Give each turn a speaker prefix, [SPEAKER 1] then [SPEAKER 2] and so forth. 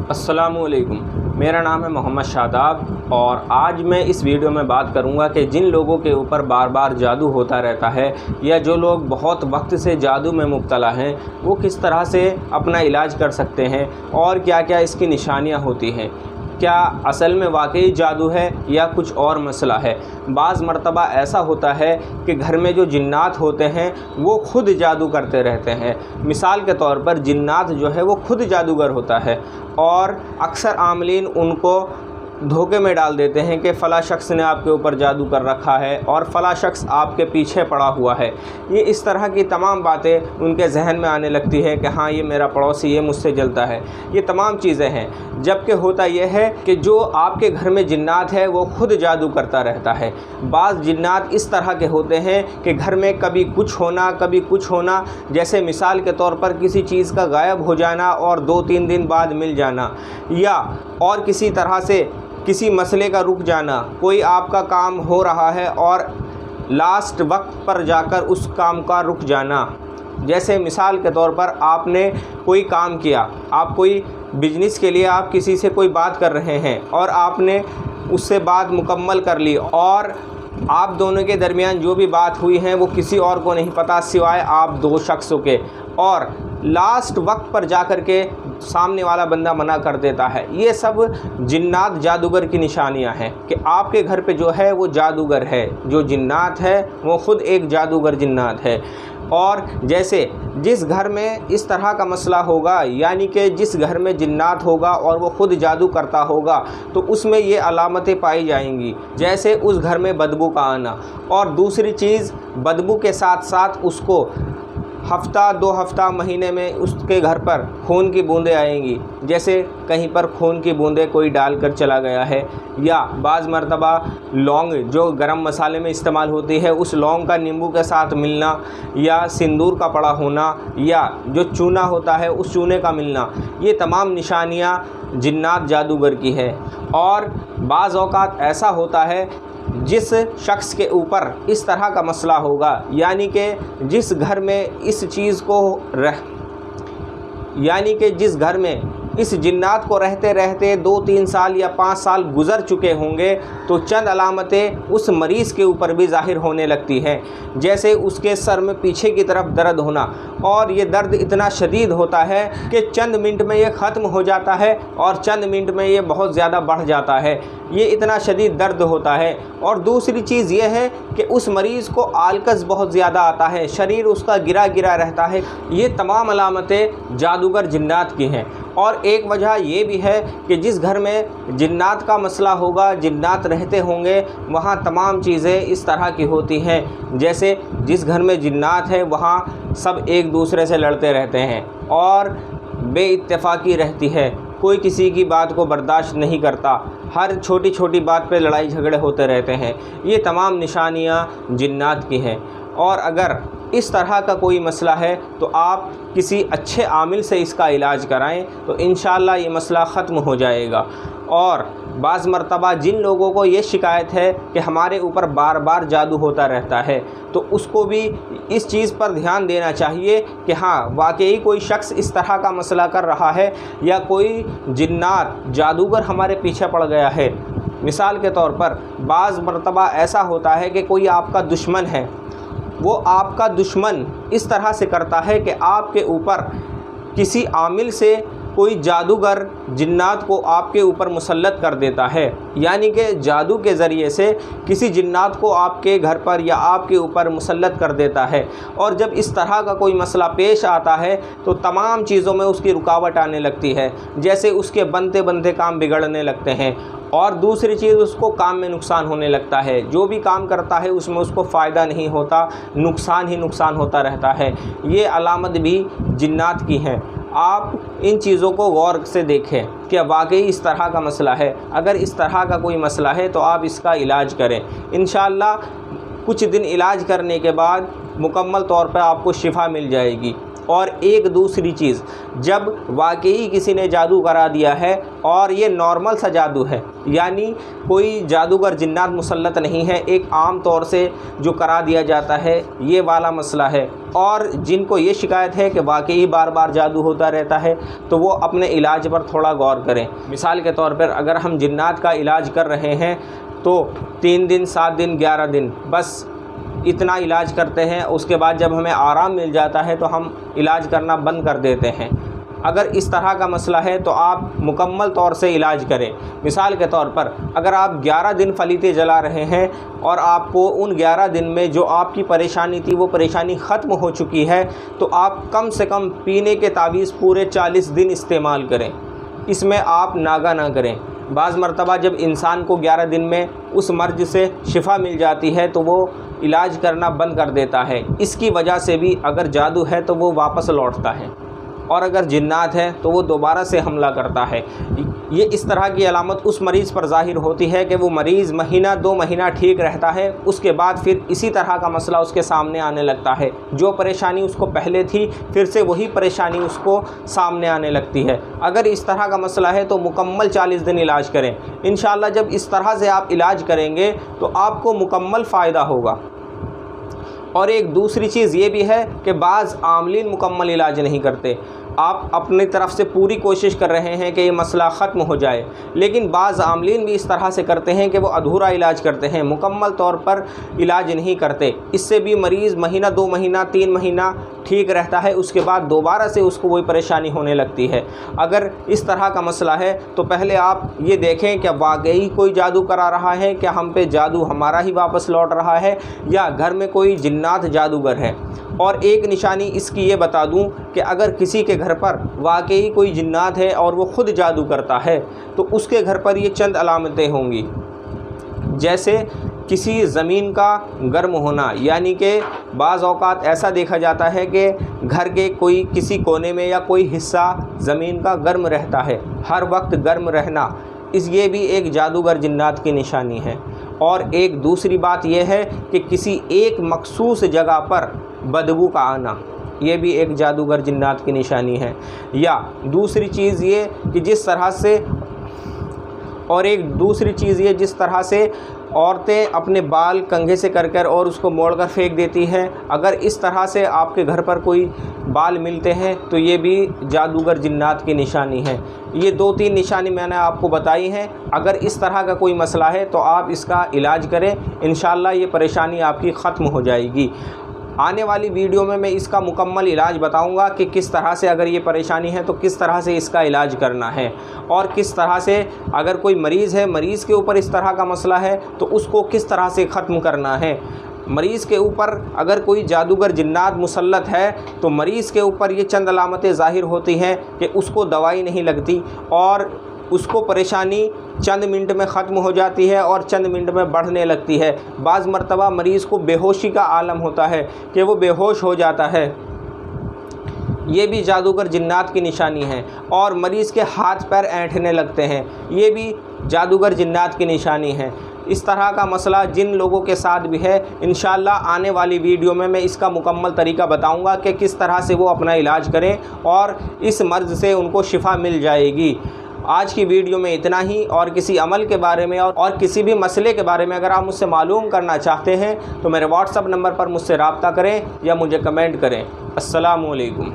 [SPEAKER 1] अस्सलामुअलैकुम। मेरा नाम है मोहम्मद शादाब और आज मैं इस वीडियो में बात करूंगा कि जिन लोगों के ऊपर बार बार जादू होता रहता है या जो लोग बहुत वक्त से जादू में मुब्तला हैं वो किस तरह से अपना इलाज कर सकते हैं और क्या क्या इसकी निशानियां होती हैं। क्या असल में वाकई जादू है या कुछ और मसला है। बाज़ मरतबा ऐसा होता है कि घर में जो जिन्नात होते हैं वो ख़ुद जादू करते रहते हैं। मिसाल के तौर पर जिन्नात जो है वो ख़ुद जादूगर होता है और अक्सर आमलीन उनको धोखे में डाल देते हैं कि फ़ला शख्स ने आपके ऊपर जादू कर रखा है और फ़ला शख्स आपके पीछे पड़ा हुआ है। ये इस तरह की तमाम बातें उनके जहन में आने लगती है कि हाँ ये मेरा पड़ोसी, ये मुझसे जलता है। ये तमाम चीज़ें हैं, जबकि होता यह है कि जो आपके घर में जिन्नात है वो ख़ुद जादू करता रहता है। बाज़ जिन्नात इस तरह के होते हैं कि घर में कभी कुछ होना कभी कुछ होना, जैसे मिसाल के तौर पर किसी चीज़ का गायब हो जाना और 2-3 दिन बाद मिल जाना, या और किसी तरह से किसी मसले का रुक जाना। कोई आपका काम हो रहा है और लास्ट वक्त पर जाकर उस काम का रुक जाना। जैसे मिसाल के तौर पर आपने कोई काम किया, आप कोई बिजनेस के लिए आप किसी से कोई बात कर रहे हैं और आपने उससे बात मुकम्मल कर ली और आप दोनों के दरमियान जो भी बात हुई है वो किसी और को नहीं पता सिवाय आप दो शख्सों के, और लास्ट वक्त पर जाकर के सामने वाला बंदा मना कर देता है। ये सब जिन्नात जादूगर की निशानियां हैं कि आपके घर पे जो है वो जादूगर है। जो जिन्नात है वो ख़ुद एक जादूगर जिन्नात है। और जैसे जिस घर में इस तरह का मसला होगा, यानी कि जिस घर में जिन्नात होगा और वो ख़ुद जादू करता होगा, तो उसमें ये अलामतें पाई जाएंगी। जैसे उस घर में बदबू का आना, और दूसरी चीज़ बदबू के साथ साथ उसको हफ्ता 2 हफ्ता महीने में उसके घर पर खून की बूंदें आएंगी। जैसे कहीं पर खून की बूंदें कोई डाल कर चला गया है, या बाज़ मरतबा लौंग जो गरम मसाले में इस्तेमाल होती है उस लौंग का नींबू के साथ मिलना, या सिंदूर का पड़ा होना, या जो चूना होता है उस चूने का मिलना। ये तमाम निशानियाँ जिन्नात जादूगर की है। और बाज़ औक़ात ऐसा होता है जिस शख्स के ऊपर इस तरह का मसला होगा, यानी कि जिस घर में इस चीज़ को यानी कि जिस घर में इस जिन्नात को रहते रहते 2-3 साल या 5 साल गुज़र चुके होंगे, तो चंद अलामतें उस मरीज़ के ऊपर भी ज़ाहिर होने लगती हैं। जैसे उसके सर में पीछे की तरफ दर्द होना, और ये दर्द इतना शदीद होता है कि चंद मिनट में ये ख़त्म हो जाता है और चंद मिनट में ये बहुत ज़्यादा बढ़ जाता है। ये इतना शदीद दर्द होता है। और दूसरी चीज़ ये है कि उस मरीज़ को आलकस बहुत ज़्यादा आता है, शरीर उसका गिरा गिरा रहता है। ये तमाम अलामतें जादूगर जिन्नात की हैं। और एक वजह ये भी है कि जिस घर में जिन्नात का मसला होगा, जिन्नात रहते होंगे, वहाँ तमाम चीज़ें इस तरह की होती हैं। जैसे जिस घर में जिन्नात है वहाँ सब एक दूसरे से लड़ते रहते हैं और बेइत्तेफाकी रहती है। कोई किसी की बात को बर्दाश्त नहीं करता, हर छोटी छोटी बात पे लड़ाई झगड़े होते रहते हैं। ये तमाम निशानियाँ जिन्नात की हैं। और अगर इस तरह का कोई मसला है तो आप किसी अच्छे आमिल से इसका इलाज कराएं, तो इंशाअल्लाह ये मसला ख़त्म हो जाएगा। और बाज़ मरतबा जिन लोगों को ये शिकायत है कि हमारे ऊपर बार बार जादू होता रहता है, तो उसको भी इस चीज़ पर ध्यान देना चाहिए कि हाँ वाकई कोई शख्स इस तरह का मसला कर रहा है या कोई जिन्नात जादूगर हमारे पीछे पड़ गया है। मिसाल के तौर पर बाज़ मरतबा ऐसा होता है कि कोई आपका दुश्मन है, वो आपका दुश्मन इस तरह से करता है कि आपके ऊपर किसी आमिल से कोई जादूगर जिन्नात को आपके ऊपर मुसल्लत कर देता है, यानी कि जादू के ज़रिए से किसी जिन्नात को आपके घर पर या आपके ऊपर मुसल्लत कर देता है। और जब इस तरह का कोई मसला पेश आता है तो तमाम चीज़ों में उसकी रुकावट आने लगती है। जैसे उसके बनते बनते काम बिगड़ने लगते हैं, और दूसरी चीज़ उसको काम में नुकसान होने लगता है। जो भी काम करता है उसमें उसको फ़ायदा नहीं होता, नुकसान ही नुकसान होता रहता है। ये अलामत भी जिन्नात की हैं। आप इन चीज़ों को गौर से देखें कि वाकई इस तरह का मसला है। अगर इस तरह का कोई मसला है तो आप इसका इलाज करें। इंशाअल्लाह कुछ दिन इलाज करने के बाद मुकम्मल तौर पर आपको शिफा मिल जाएगी। और एक दूसरी चीज़, जब वाकई किसी ने जादू करा दिया है और ये नॉर्मल सा जादू है, यानी कोई जादूगर जिन्नात मुसल्लत नहीं है, एक आम तौर से जो करा दिया जाता है ये वाला मसला है, और जिनको ये शिकायत है कि वाकई बार बार जादू होता रहता है, तो वो अपने इलाज पर थोड़ा गौर करें। मिसाल के तौर पर अगर हम जिन्नात का इलाज कर रहे हैं तो 3 दिन, 7 दिन, 11 दिन बस इतना इलाज करते हैं। उसके बाद जब हमें आराम मिल जाता है तो हम इलाज करना बंद कर देते हैं। अगर इस तरह का मसला है तो आप मुकम्मल तौर से इलाज करें। मिसाल के तौर पर अगर आप 11 दिन फलीते जला रहे हैं और आपको उन 11 दिन में जो आपकी परेशानी थी वो परेशानी ख़त्म हो चुकी है, तो आप कम से कम पीने के तावीज़ पूरे 40 दिन इस्तेमाल करें। इसमें आप नागा ना करें। बाज़ मरतबा जब इंसान को 11 दिन में उस मर्ज़ से शिफा मिल जाती है तो वो इलाज करना बंद कर देता है। इसकी वजह से भी अगर जादू है तो वो वापस लौटता है, और अगर जिन्नात है तो वो दोबारा से हमला करता है। ये इस तरह की अलामत उस मरीज़ पर ज़ाहिर होती है कि वो मरीज़ महीना 2 महीना ठीक रहता है, उसके बाद फिर इसी तरह का मसला उसके सामने आने लगता है। जो परेशानी उसको पहले थी फिर से वही परेशानी उसको सामने आने लगती है। अगर इस तरह का मसला है तो मुकम्मल 40 दिन इलाज करें। इंशाअल्लाह जब इस तरह से आप इलाज करेंगे तो आपको मुकम्मल फ़ायदा होगा। और एक दूसरी चीज़ ये भी है कि बाज़ आमलीन मुकम्मल इलाज नहीं करते। आप अपनी तरफ से पूरी कोशिश कर रहे हैं कि ये मसला ख़त्म हो जाए, लेकिन बाज़ आमलीन भी इस तरह से करते हैं कि वो अधूरा इलाज करते हैं, मुकम्मल तौर पर इलाज नहीं करते। इससे भी मरीज़ महीना, 2 महीना, 3 महीना ठीक रहता है, उसके बाद दोबारा से उसको वही परेशानी होने लगती है। अगर इस तरह का मसला है तो पहले आप ये देखें कि वाकई कोई जादू करा रहा है, क्या हम पे जादू हमारा ही वापस लौट रहा है, या घर में कोई जिन्नात जादूगर है। और एक निशानी इसकी ये बता दूं कि अगर किसी के घर पर वाकई कोई जिन्नात है और वो ख़ुद जादू करता है तो उसके घर पर ये चंद अलामतें होंगी। जैसे किसी ज़मीन का गर्म होना, यानी कि बाज़ औक़ात ऐसा देखा जाता है कि घर के कोई किसी कोने में या कोई हिस्सा ज़मीन का गर्म रहता है, हर वक्त गर्म रहना, ये भी एक जादूगर जिन्नात की निशानी है। और एक दूसरी बात यह है कि किसी एक मखसूस जगह पर बदबू का आना, ये भी एक जादूगर जिन्नात की निशानी है। या दूसरी चीज़ ये कि जिस तरह से औरतें अपने बाल कंघे से कर और उसको मोड़कर फेंक देती हैं, अगर इस तरह से आपके घर पर कोई बाल मिलते हैं तो ये भी जादूगर जिन्नात की निशानी है। ये 2-3 निशानी मैंने आपको बताई हैं। अगर इस तरह का कोई मसला है तो आप इसका इलाज करें, इंशाअल्लाह ये परेशानी आपकी ख़त्म हो जाएगी। आने वाली वीडियो में मैं इसका मुकम्मल इलाज बताऊंगा कि किस तरह से अगर ये परेशानी है तो किस तरह से इसका इलाज करना है, और किस तरह से अगर कोई मरीज़ है, मरीज़ के ऊपर इस तरह का मसला है तो उसको किस तरह से ख़त्म करना है। मरीज़ के ऊपर अगर कोई जादूगर जिन्नात मुसल्लत है तो मरीज़ के ऊपर ये चंद अलामतें ज़ाहिर होती हैं कि उसको दवाई नहीं लगती और उसको परेशानी चंद मिनट में ख़त्म हो जाती है और चंद मिनट में बढ़ने लगती है। बाज़ मरतबा मरीज़ को बेहोशी का आलम होता है कि वो बेहोश हो जाता है, ये भी जादूगर जिन्नात की निशानी है। और मरीज़ के हाथ पैर ऐंठने लगते हैं, ये भी जादूगर जिन्नात की निशानी है। इस तरह का मसला जिन लोगों के साथ भी है, इंशाअल्लाह आने वाली वीडियो में मैं इसका मुकम्मल तरीका बताऊंगा कि किस तरह से वो अपना इलाज करें और इस मर्ज़ से उनको शिफा मिल जाएगी। आज की वीडियो में इतना ही। और किसी अमल के बारे में और किसी भी मसले के बारे में अगर आप मुझसे मालूम करना चाहते हैं तो मेरे व्हाट्सअप नंबर पर मुझसे रब्ता करें या मुझे कमेंट करें। अस्सलामु अलैकुम।